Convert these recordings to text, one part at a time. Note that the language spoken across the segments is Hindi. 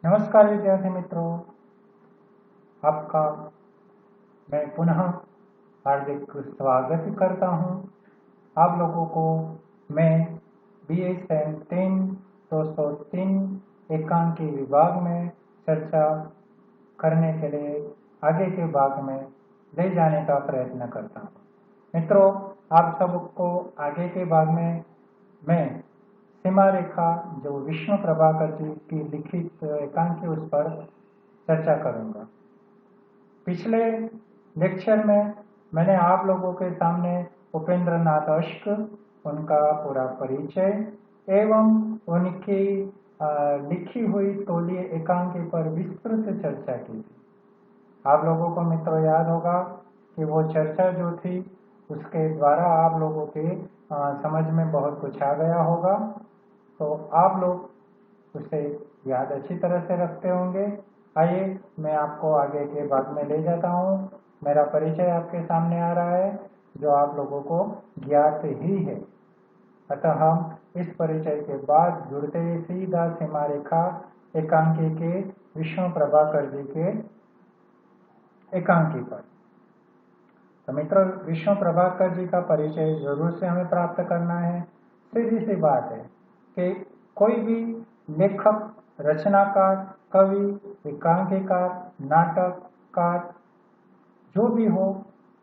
नमस्कार विद्यार्थी मित्रों, आपका मैं पुनः हार्दिक स्वागत करता हूं। आप लोगों को मैं BSN 3 203 एकांकी विभाग में चर्चा करने के लिए आगे के भाग में ले जाने का प्रयत्न करता हूं। मित्रों, आप सबको आगे के भाग में मैं सीमा रेखा जो विष्णु प्रभाकर जी की लिखित एकांकी उस पर चर्चा करूंगा। पिछले लेक्चर में मैंने आप लोगों के सामने उपेंद्र नाथ अश्क, उनका पूरा परिचय एवं उनकी लिखी हुई तौलीय एकांकी पर विस्तृत चर्चा की थी। आप लोगों को मित्रों याद होगा कि वो चर्चा जो थी उसके द्वारा आप लोगों के समझ में बहुत कुछ आ गया होगा, तो आप लोग उसे याद अच्छी तरह से रखते होंगे। आइए मैं आपको आगे के भाग में ले जाता हूँ। मेरा परिचय आपके सामने आ रहा है जो आप लोगों को ज्ञात ही है, अतः हम इस परिचय के बाद जुड़ते ही सीधा सीमा रेखा एकांकी के विष्णु प्रभाकर जी के एकांकी पर। तो मित्रों, विष्णु प्रभाकर जी का परिचय जरूर से हमें प्राप्त करना है। सीधी सी बात है कि कोई भी लेखक, रचनाकार, कवि, एकांकीकार, नाटककार जो भी हो,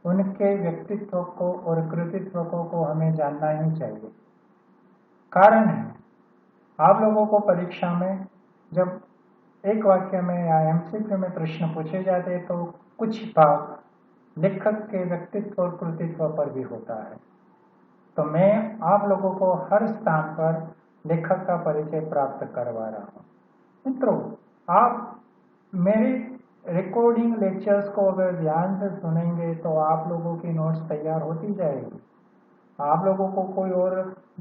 उनके व्यक्तित्व को और कृतित्व को हमें जानना ही चाहिए। कारण है, आप लोगों को परीक्षा में जब एक वाक्य में या MCQ में प्रश्न पूछे जाते तो कुछ भाग लेखक के व्यक्तित्व और कृतित्व पर भी होता है। तो मैं आप लोगों को हर स्थान पर लेखक का परिचय प्राप्त करवा रहा हूँ। मित्रों, आप मेरे रिकॉर्डिंग लेक्चर्स को अगर ध्यान से सुनेंगे तो आप लोगों की नोट्स तैयार होती जाएगी। आप लोगों को कोई और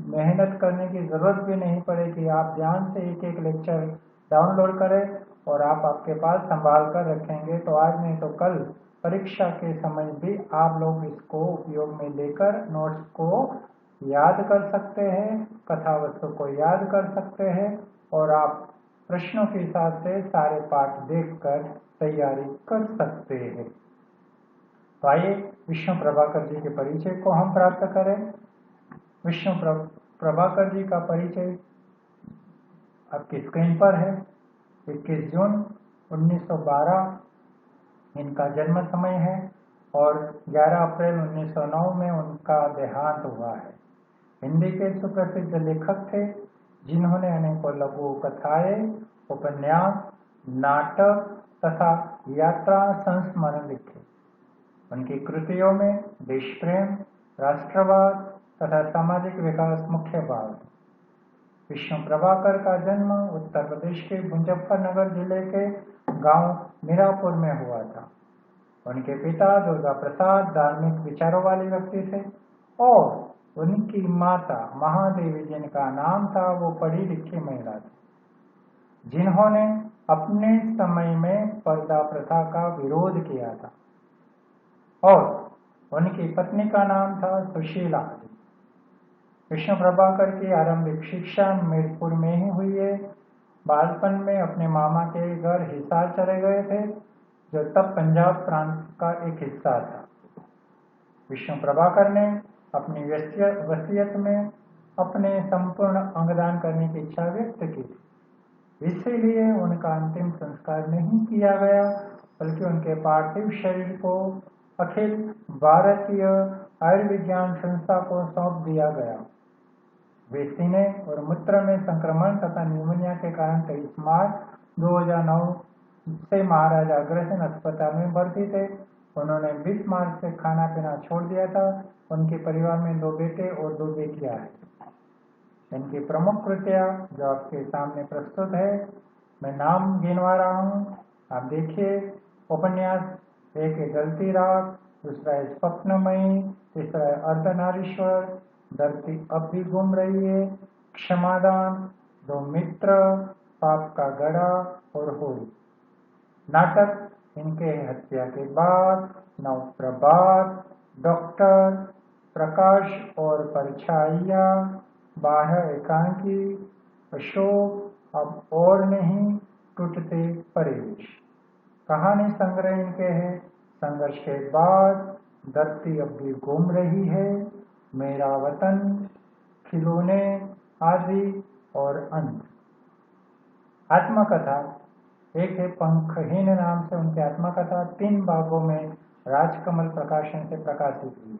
मेहनत करने की जरूरत भी नहीं पड़ेगी। आप ध्यान से एक एक लेक्चर डाउनलोड करें और आप आपके पास संभाल कर रखेंगे तो आज नहीं तो कल परीक्षा के समय भी आप लोग इसको उपयोग में लेकर नोट्स को याद कर सकते हैं, कथा वस्तु को याद कर सकते हैं और आप प्रश्नों के हिसाब से सारे पाठ देखकर तैयारी कर सकते हैं। तो आइए विष्णु प्रभाकर जी के परिचय को हम प्राप्त करें। विष्णु प्रभाकर जी का परिचय आपकी स्क्रीन पर है। 21 जून 1912 इनका जन्म समय है और 11 अप्रैल 1909 में उनका देहांत हुआ है। हिंदी के सुप्रसिद्ध लेखक थे जिन्होंने अनेकों लघु कथाएं, उपन्यास, नाटक तथा यात्रा संस्मरण लिखे। उनकी कृतियों में देश प्रेम, राष्ट्रवाद तथा सामाजिक विकास मुख्य भाव है। विष्णु प्रभाकर का जन्म उत्तर प्रदेश के मुजफ्फरनगर जिले के गांव मीरापुर में हुआ था। उनके पिता दुर्गा प्रसाद धार्मिक विचारों वाले व्यक्ति थे और उनकी माता महादेवी जिनका नाम था वो पढ़ी लिखी महिला थी जिन्होंने अपने समय में पर्दा प्रथा का विरोध किया था और उनकी पत्नी का नाम था सुशीला। विष्णु प्रभाकर की आरंभिक शिक्षा मीरपुर में ही हुई है। बालपन में अपने मामा के घर हिसार चले गए थे जो तब पंजाब प्रांत का एक हिस्सा था। विष्णु प्रभाकर ने अपनी वसीयत में अपने संपूर्ण अंगदान करने की इच्छा व्यक्त की थी। इसीलिए उनका अंतिम संस्कार नहीं किया गया बल्कि उनके पार्थिव शरीर को अखिल भारतीय आयुर्विज्ञान संस्था को सौंप दिया गया। वे सीने और मूत्र में संक्रमण तथा न्यूमोनिया के कारण 23 मार्च 2009 से महाराजा अग्रसेन अस्पताल में भर्ती थे। उन्होंने 20 मार्च से खाना पीना छोड़ दिया था। उनके परिवार में 2 बेटे और 2 बेटियां हैं। इनकी प्रमुख कृतियां जो आपके सामने प्रस्तुत है, मैं नाम गिनवा रहा हूँ, आप देखिए। उपन्यास एक है गलती राग, दूसरा है स्वप्नमयी, तीसरा है अर्धनारीश्वर, धरती अब भी घूम रही है, क्षमादान, 2 मित्र, पाप का गड़ा और होली। नाटक इनके हत्या के बाद, नव प्रभात, डॉक्टर, प्रकाश और परछाइयाँ, बाह्य एकांकी, अशोक, अब और नहीं, टूटते परिवेश। कहानी संग्रह इनके हैं। संघर्ष के बाद धरती अब भी घूम रही है, मेरा वतन, खिलौने आदि और अंत। आत्मकथा एक है पंखहीन नाम से उनकी आत्मकथा 3 भागों में राजकमल प्रकाशन से प्रकाशित हुई।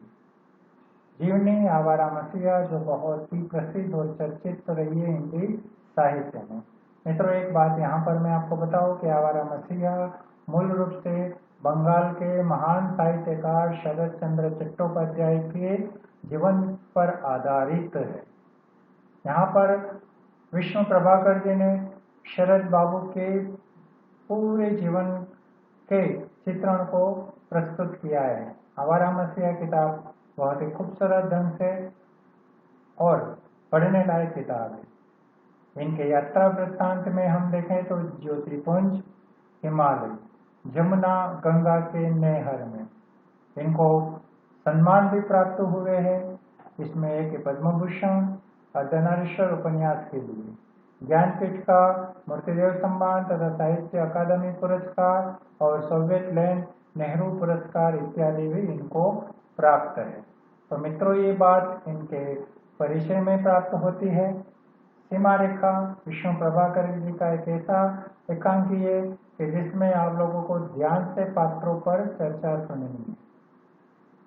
जीवनी आवारा मसीहा जो बहुत ही प्रसिद्ध और चर्चित रही है हिंदी साहित्य में। मित्रों, एक बात यहाँ पर मैं आपको बताऊं कि आवारा मसीहा मूल रूप से बंगाल के महान साहित्यकार शरद चंद्र चट्टोपाध्याय के जीवन पर आधारित है। यहाँ पर विष्णु प्रभाकर जी ने शरद बाबू के पूरे जीवन के चित्रण को प्रस्तुत किया है। आवारा मसीहा किताब बहुत ही खूबसूरत ढंग से और पढ़ने लायक किताब है। इनके यात्रा वृत्तांत में हम देखें तो ज्योतिपुंज, हिमालय, जमुना, गंगा के नहर में इनको सम्मान भी प्राप्त हुए हैं। इसमें एक पद्म भूषण अर्धनारीश्वर उपन्यास के लिए, ज्ञानपीठ का मूर्तिदेव सम्मान तथा साहित्य अकादमी पुरस्कार और सोवियत लैंड नेहरू पुरस्कार इत्यादि भी इनको प्राप्त है। तो मित्रों, ये बात इनके परिचय में प्राप्त होती है। सीमा रेखा विष्णु प्रभाकर जी का एक ऐसा एकांकी है कि जिसमें आप लोगों को ध्यान से पात्रों पर चर्चा सुननी है।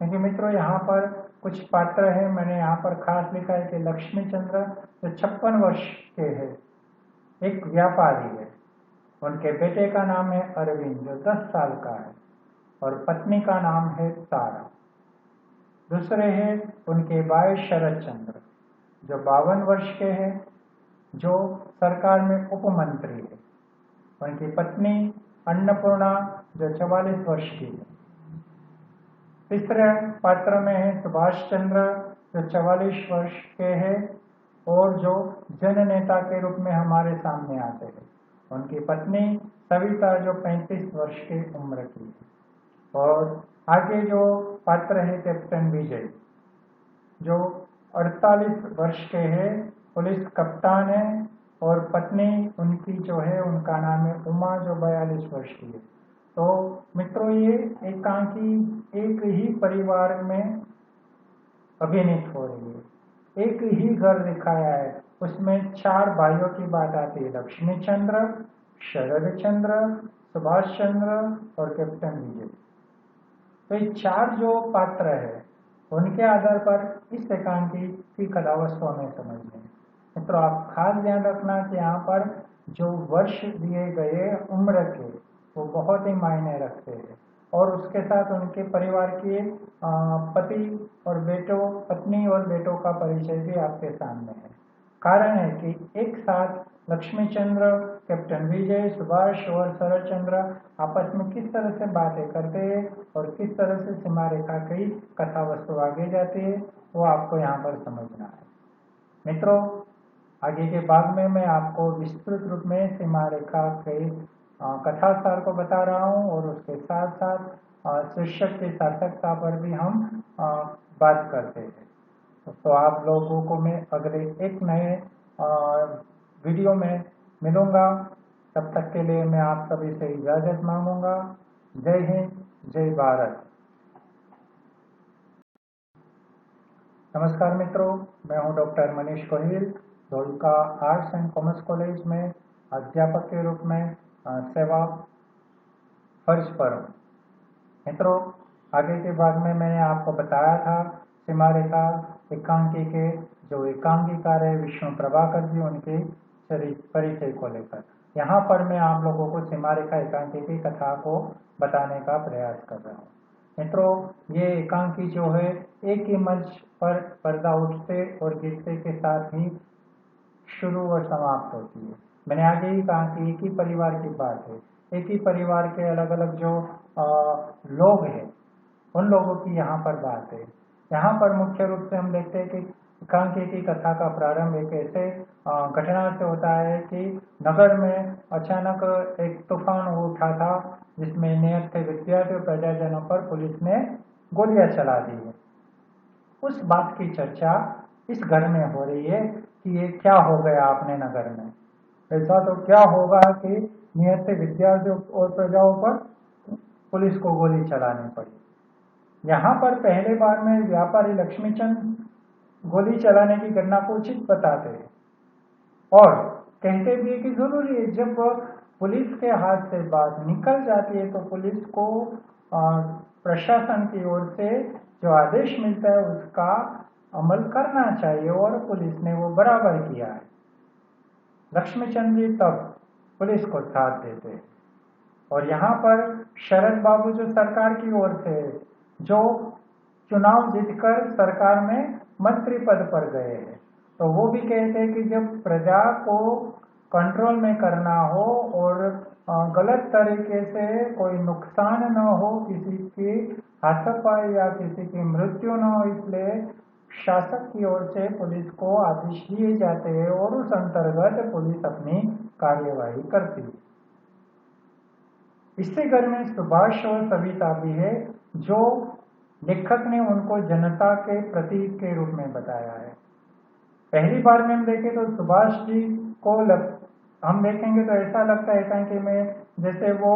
क्योंकि मित्रों, यहाँ पर कुछ पात्र हैं, मैंने यहाँ पर खास लिखा है कि लक्ष्मी चंद्र जो 56 वर्ष के हैं, एक व्यापारी है। उनके बेटे का नाम है अरविंद जो 10 साल का है और पत्नी का नाम है तारा। दूसरे हैं उनके भाई शरद चंद्र जो 52 वर्ष के हैं, जो सरकार में उप मंत्री है। उनकी पत्नी अन्नपूर्णा जो 44 वर्ष की है। तीसरे पात्र में है सुभाष चंद्र जो 44 वर्ष के हैं और जो जननेता के रूप में हमारे सामने आते हैं। उनकी पत्नी सविता जो 35 वर्ष की उम्र की है। और आगे जो पात्र है कैप्टन विजय जो 48 वर्ष के हैं, पुलिस कप्तान है और पत्नी उनकी जो है उनका नाम है उमा जो 42 वर्ष की है। तो मित्रों, ये एकांकी एक ही परिवार में अभिनीत हो रही है, एक ही घर दिखाया है। उसमें 4 भाइयों की बात आती है, लक्ष्मी चंद्र, शरद चंद्र, सुभाष चंद्र और कैप्टन विजय। तो ये 4 जो पात्र है उनके आधार पर इस एकांकी की कथावस्तु हमें समझनी है। मित्रों, आप खास ध्यान रखना कि यहाँ पर जो वर्ष दिए गए उम्र के वो बहुत ही मायने रखते हैं और उसके साथ उनके परिवार के पति और बेटों, पत्नी और बेटों का परिचय भी आपके सामने है। कारण है कि एक साथ लक्ष्मी चंद्र, कैप्टन विजय, सुभाष और शरद चंद्र आपस में किस तरह से बातें करते हैं और किस तरह से सीमा रेखा की कथा वस्तु आगे जाती है, वो आपको यहाँ पर समझना है। मित्रों, आगे के भाग में मैं आपको विस्तृत रूप में सीमा रेखा के कथा सार को बता रहा हूँ और उसके साथ साथ शीर्षक की सार्थकता पर भी हम बात करते हैं। तो आप लोगों को मैं अगले एक नए वीडियो में मिलूंगा। तब तक के लिए मैं आप सभी से इजाजत मांगूंगा। जय हिंद, जय भारत। नमस्कार मित्रों, मैं हूं doctor Manish Gohil, Dholka arts and commerce college में अध्यापक के रूप में सेवा फर्ज पर हूँ। मित्रों, आगे के भाग में मैंने आपको बताया था सीमा रेखा एकांकी के जो एकांकीकार है विष्णु प्रभाकर जी, उनके परिचय को लेकर यहाँ पर मैं आप लोगों को सीमा रेखा एकांकी की कथा को बताने का प्रयास कर रहा हूँ। मित्रों, ये एकांकी जो है एक ही मंच पर पर्दा उठते और गिरते के साथ ही शुरू और समाप्त होती है। मैंने आगे ही कहा कि एक ही परिवार की बात है, एक ही परिवार के अलग अलग जो लोग हैं उन लोगों की यहाँ पर बात है। यहाँ पर मुख्य रूप से हम देखते हैं कि एकांकी की कथा का प्रारंभ एक ऐसे घटना से होता है कि नगर में अचानक एक तूफान उठा था जिसमें नियत थे विद्यार्थी और प्रजाजनों पर पुलिस ने गोलियां चला दी है। उस बात की चर्चा इस घर में हो रही है कि ये क्या हो गया अपने नगर में। ऐसा तो क्या होगा कि नियत से विद्यार्थियों और प्रजाओं पर पुलिस को गोली चलानी पड़ी। यहाँ पर पहले बार में व्यापारी लक्ष्मीचंद गोली चलाने की घटना को उचित बताते हैं और कहते भी है कि जरूरी है, जब पुलिस के हाथ से बात निकल जाती है तो पुलिस को प्रशासन की ओर से जो आदेश मिलता है उसका अमल करना चाहिए और पुलिस ने वो बराबर किया है। लक्ष्मीचंद जी तब पुलिस को साथ देते हैं और यहाँ पर शरद बाबू जो सरकार की ओर से जो चुनाव जीतकर सरकार में मंत्री पद पर गए हैं, तो वो भी कहते हैं कि जब प्रजा को कंट्रोल में करना हो और गलत तरीके से कोई नुकसान न हो, किसी की हाथापाई या किसी की मृत्यु न हो, इसलिए शासक की ओर से पुलिस को आदेश दिए जाते हैं और उस अंतर्गत पुलिस अपनी कार्यवाही करती है। इससे घर में सुभाष और सविता भी है जो लेखक ने उनको जनता के प्रतीक के रूप में बताया है। पहली बार में हम देखें तो सुभाष जी को हम देखेंगे तो ऐसा लगता है कि मैं जैसे वो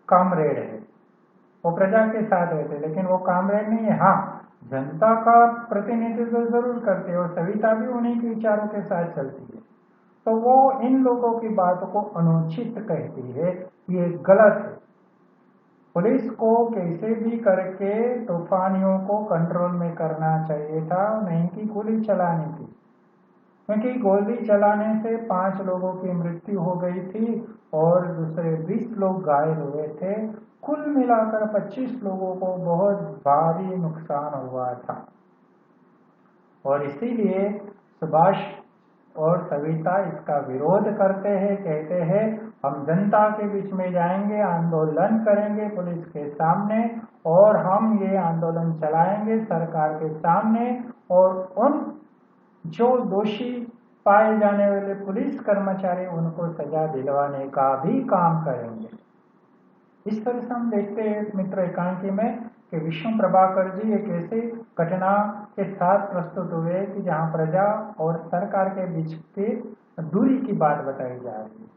कामरेड है, वो प्रजा के साथ रहते, लेकिन वो कामरेड नहीं है। हाँ, जनता का प्रतिनिधित्व जरूर करते हैं और सविता भी उन्हीं के विचारों के साथ चलती है। तो वो इन लोगों की बातों को अनुचित कहती है, ये गलत है। पुलिस को कैसे भी करके तूफानियों को कंट्रोल में करना चाहिए था, नहीं कि गोली चलानी थी, क्योंकि गोली चलाने से 5 लोगों की मृत्यु हो गई थी और दूसरे 20 लोग घायल हुए थे। कुल मिलाकर 25 लोगों को बहुत भारी नुकसान हुआ था और इसीलिए सुभाष और सविता इसका विरोध करते हैं, कहते हैं हम जनता के बीच में जाएंगे, आंदोलन करेंगे पुलिस के सामने और हम ये आंदोलन चलाएंगे सरकार के सामने और उन जो दोषी पाए जाने वाले पुलिस कर्मचारी उनको सजा दिलवाने का भी काम करेंगे। इस तरह से हम देखते हैं मित्र एकांकी में कि विष्णु प्रभाकर जी एक ऐसी घटना के साथ प्रस्तुत हुए कि जहां प्रजा और सरकार के बीच की दूरी की बात बताई जा रही है।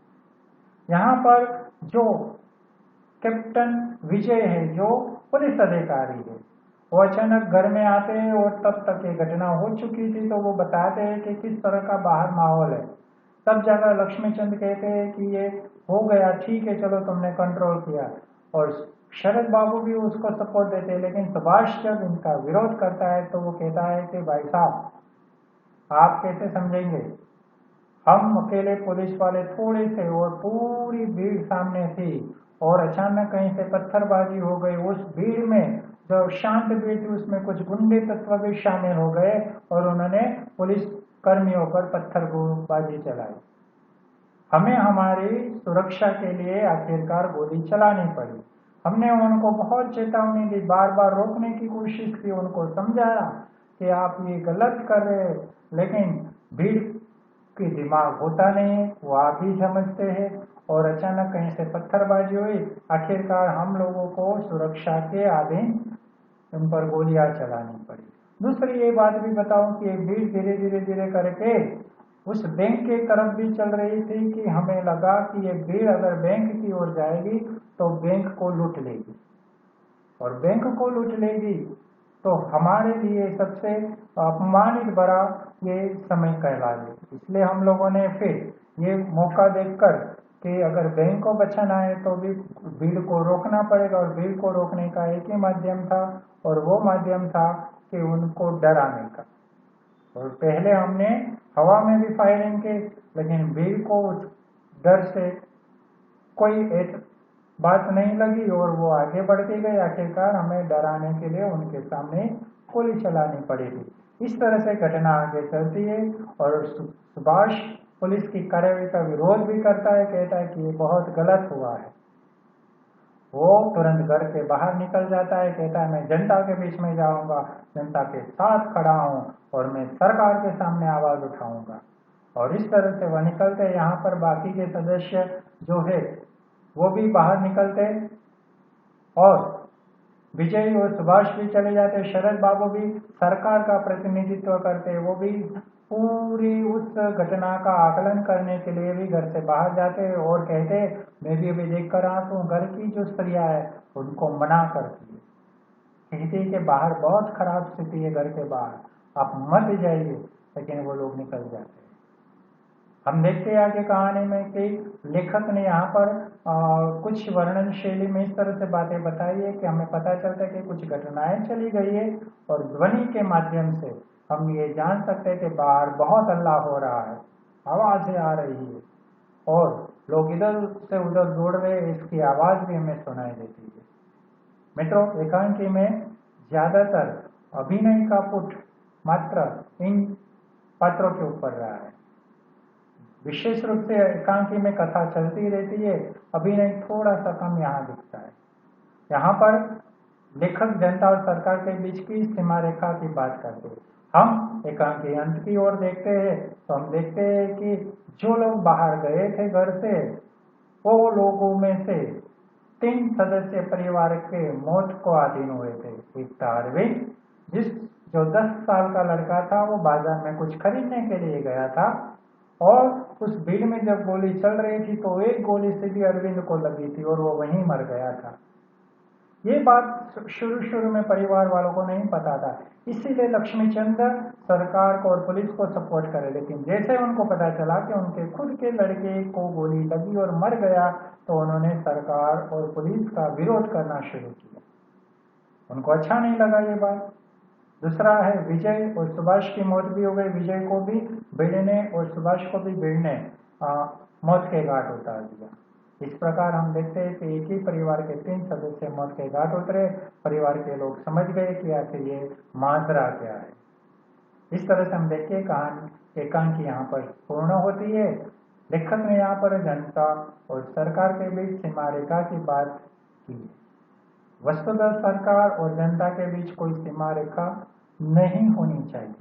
यहाँ पर जो कैप्टन विजय है, जो पुलिस अधिकारी है, वो अचानक घर में आते हैं और तब तक ये घटना हो चुकी थी, तो वो बताते हैं कि किस तरह का बाहर माहौल है। तब जाकर लक्ष्मीचंद कहते हैं कि ये हो गया, ठीक है, चलो तुमने कंट्रोल किया, और शरद बाबू भी उसको सपोर्ट देते हैं। लेकिन सुभाष जब इनका विरोध करता है तो वो कहता है कि भाई साहब, आप कैसे समझेंगे, हम अकेले पुलिस वाले थोड़े से और पूरी भीड़ सामने थी और अचानक कहीं से पत्थरबाजी हो गई। उस भीड़ में जो शांत भीड़ थी उसमें कुछ गुंडे तत्व भी शामिल हो गए और उन्होंने पुलिस कर्मियों पर पत्थरबाजी चलाई। हमें हमारी सुरक्षा के लिए आखिरकार गोली चलानी पड़ी। हमने उनको बहुत चेतावनी दी, बार बार रोकने की कोशिश की, उनको समझाया कि आप ये गलत कर रहे हैं, लेकिन भीड़ की दिमाग होता नहीं है, वो आप ही समझते हैं और अचानक कहीं से पत्थरबाजी हुई। आखिरकार हम लोगों को सुरक्षा के अधीन उन पर गोलियां चलानी पड़ी। दूसरी ये बात भी बताऊं कि भीड़ धीरे धीरे धीरे करके उस बैंक की तरफ भी चल रही थी कि हमें लगा कि ये भीड़ अगर बैंक की ओर जाएगी तो बैंक को लूट लेगी और बैंक को लूट लेगी तो हमारे लिए सबसे अपमानित भरा ये समय कहलाए। इसलिए हम लोगों ने फिर ये मौका देखकर कि अगर बैंक को बचाना है तो भी भीड़ को रोकना पड़ेगा, और भीड़ को रोकने का एक ही माध्यम था और वो माध्यम था कि उनको डराने का। और पहले हमने हवा में भी फायरिंग की, लेकिन भीड़ को उस डर से कोई एक बात नहीं लगी और वो आगे बढ़ती गई। आखिरकार हमें डराने के लिए उनके सामने गोली चलानी पड़ी थी। इस तरह से घटना आगे चलती है और सुभाष पुलिस की कार्रवाई का विरोध भी करता है, कहता है कि ये बहुत गलत हुआ है। वो तुरंत घर के बाहर निकल जाता है, कहता है मैं जनता के बीच में जाऊंगा, जनता के साथ खड़ा हूं और मैं सरकार के सामने आवाज उठाऊंगा। और इस तरह से वह निकलते। यहाँ पर बाकी के सदस्य जो है वो भी बाहर निकलते और विजय और सुभाष भी चले जाते, शरद बाबू भी सरकार का प्रतिनिधित्व करते, वो भी पूरी उस घटना का आकलन करने के लिए भी घर से बाहर जाते और कहते, मैं भी अभी देख कर रहा हूँ घर की जो स्त्रियां है उनको मना करती है, कहती के बाहर बहुत खराब स्थिति है, घर के बाहर आप मत जाइए, लेकिन वो लोग निकल जाते हैं। हम देखते हैं आगे कहानी में कि लेखक ने यहाँ पर कुछ वर्णन शैली में इस तरह से बातें बताई है कि हमें पता चलता है कि कुछ घटनाएं चली गई है और ध्वनि के माध्यम से हम ये जान सकते हैं कि बाहर बहुत हल्ला हो रहा है, आवाजें आ रही है और लोग इधर से उधर दौड़ रहे हैं, इसकी आवाज भी हमें सुनाई देती है। मित्रों, एकांकी में ज्यादातर अभिनय का पुट मात्र इन पात्रों के ऊपर रहा है। विशेष रूप से एकांकी में कथा चलती रहती है, अभिनय थोड़ा सा कम यहाँ दिखता है। यहाँ पर लेखक जनता और सरकार के बीच की सीमा रेखा की बात करते हैं। हम एकांकी अंत की ओर देखते हैं तो हम देखते हैं कि जो लोग बाहर गए थे घर से, वो लोगों में से 3 सदस्य परिवार के मौत को अधीन हुए थे। एक था अरविंद, जो 10 साल का लड़का था, वो बाजार में कुछ खरीदने के लिए गया था और उस भीड़ में जब गोली चल रही थी तो एक गोली सीधी अरविंद को लगी थी और वो वहीं मर गया था। ये बात शुरू में परिवार वालों को नहीं पता था, इसीलिए लक्ष्मीचंद्र सरकार को और पुलिस को सपोर्ट करे, लेकिन जैसे उनको पता चला कि उनके खुद के लड़के को गोली लगी और मर गया तो उन्होंने सरकार और पुलिस का विरोध करना शुरू किया। उनको अच्छा नहीं लगा ये बात। दूसरा है विजय और सुभाष की मौत भी हो गई, विजय को भी भिड़ने और सुभाष को भी भिड़ने मौत के घाट उतार दिया। इस प्रकार हम देखते हैं कि एक ही परिवार के 3 सदस्य मौत के घाट उतरे। परिवार के लोग समझ गए कि आखिर ये माजरा क्या है। इस तरह से हम देखते हैं कहानी एकांकी यहाँ पर पूर्ण होती है। लेखक ने यहाँ पर जनता और सरकार के बीच सीमा रेखा की बात की है। वस्तुतः सरकार और जनता के बीच कोई सीमा रेखा नहीं होनी चाहिए।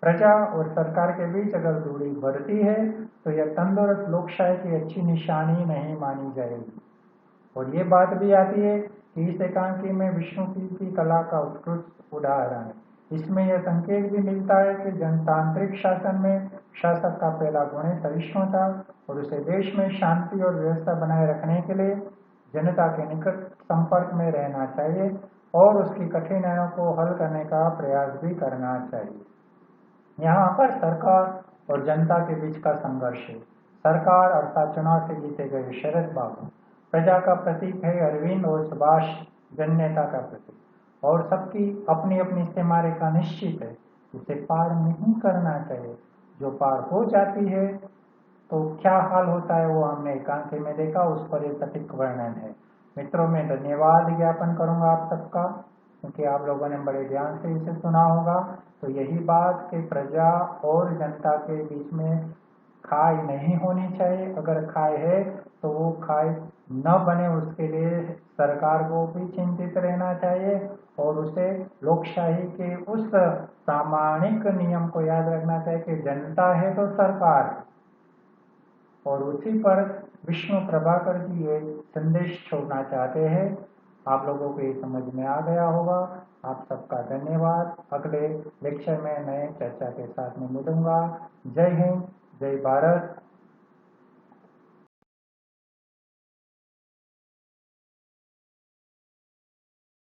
प्रजा और सरकार के बीच अगर दूरी बढ़ती है तो यह तंदुरुस्त लोकशाही की अच्छी निशानी नहीं मानी जाएगी। और ये बात भी आती है कि इस एकांकी में विष्णु की कला का उत्कृष्ट उदाहरण है। इसमें यह संकेत भी मिलता है कि जनतांत्रिक शासन में शासक का पहला गुण है सहिष्णुता और उसे देश में शांति और व्यवस्था बनाए रखने के लिए जनता के निकट संपर्क में रहना चाहिए और उसकी कठिनाइयों को हल करने का प्रयास भी करना चाहिए। यहाँ पर सरकार और जनता के बीच का संघर्ष है। सरकार अर्थात चुनाव से जीते गए शरद बाबू प्रजा का प्रतीक है, अरविंद और सुभाष जननेता का प्रतीक, और सबकी अपनी अपनी सीमा रेखा निश्चित है, उसे पार नहीं करना चाहिए। जो पार हो जाती है तो क्या हाल होता है वो हमने एकांकी में देखा, उस पर एक सटीक वर्णन है। मित्रों, मैं धन्यवाद ज्ञापन करूंगा आप सबका, क्योंकि आप लोगों ने बड़े ध्यान से इसे सुना होगा। तो यही बात कि प्रजा और जनता के बीच में खाई नहीं होनी चाहिए, अगर खाई है तो वो खाई न बने उसके लिए सरकार को भी चिंतित रहना चाहिए और उसे लोकशाही के उस प्रामाणिक नियम को याद रखना चाहिए कि जनता है तो सरकार। और उसी पर विष्णु प्रभाकर जी ये संदेश छोड़ना चाहते हैं। आप लोगों को ये समझ में आ गया होगा। आप सबका धन्यवाद। अगले लेक्चर में नए चर्चा के साथ में मिलूंगा। जय हिंद, जय भारत।